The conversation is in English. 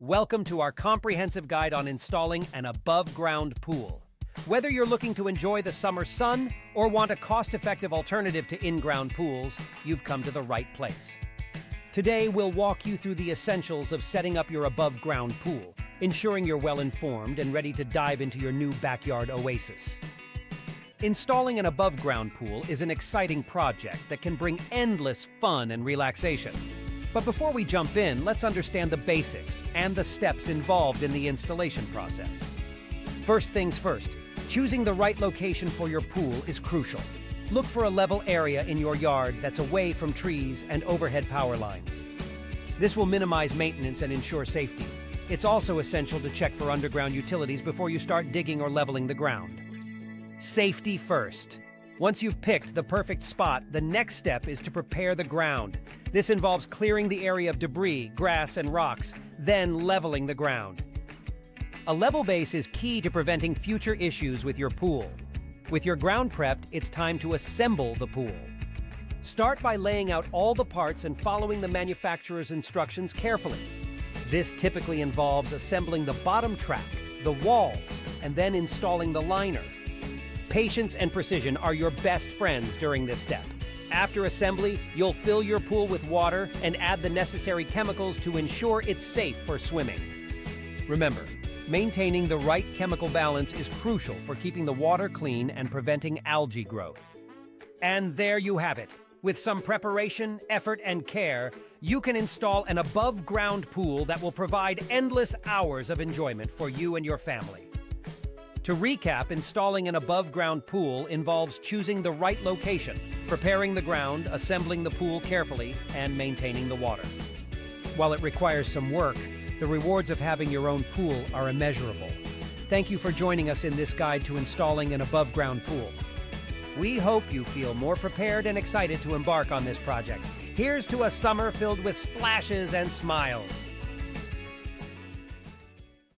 Welcome to our comprehensive guide on installing an above-ground pool. Whether you're looking to enjoy the summer sun or want a cost-effective alternative to in-ground pools, you've come to the right place. Today, we'll walk you through the essentials of setting up your above-ground pool, ensuring you're well-informed and ready to dive into your new backyard oasis. Installing an above-ground pool is an exciting project that can bring endless fun and relaxation. But before we jump in, let's understand the basics and the steps involved in the installation process. First things first, choosing the right location for your pool is crucial. Look for a level area in your yard that's away from trees and overhead power lines. This will minimize maintenance and ensure safety. It's also essential to check for underground utilities before you start digging or leveling the ground. Safety first. Once you've picked the perfect spot, the next step is to prepare the ground. This involves clearing the area of debris, grass, and rocks, then leveling the ground. A level base is key to preventing future issues with your pool. With your ground prepped, it's time to assemble the pool. Start by laying out all the parts and following the manufacturer's instructions carefully. This typically involves assembling the bottom track, the walls, and then installing the liner. Patience and precision are your best friends during this step. After assembly, you'll fill your pool with water and add the necessary chemicals to ensure it's safe for swimming. Remember, maintaining the right chemical balance is crucial for keeping the water clean and preventing algae growth. And there you have it. With some preparation, effort, and care, you can install an above-ground pool that will provide endless hours of enjoyment for you and your family. To recap, installing an above-ground pool involves choosing the right location, preparing the ground, assembling the pool carefully, and maintaining the water. While it requires some work, the rewards of having your own pool are immeasurable. Thank you for joining us in this guide to installing an above-ground pool. We hope you feel more prepared and excited to embark on this project. Here's to a summer filled with splashes and smiles.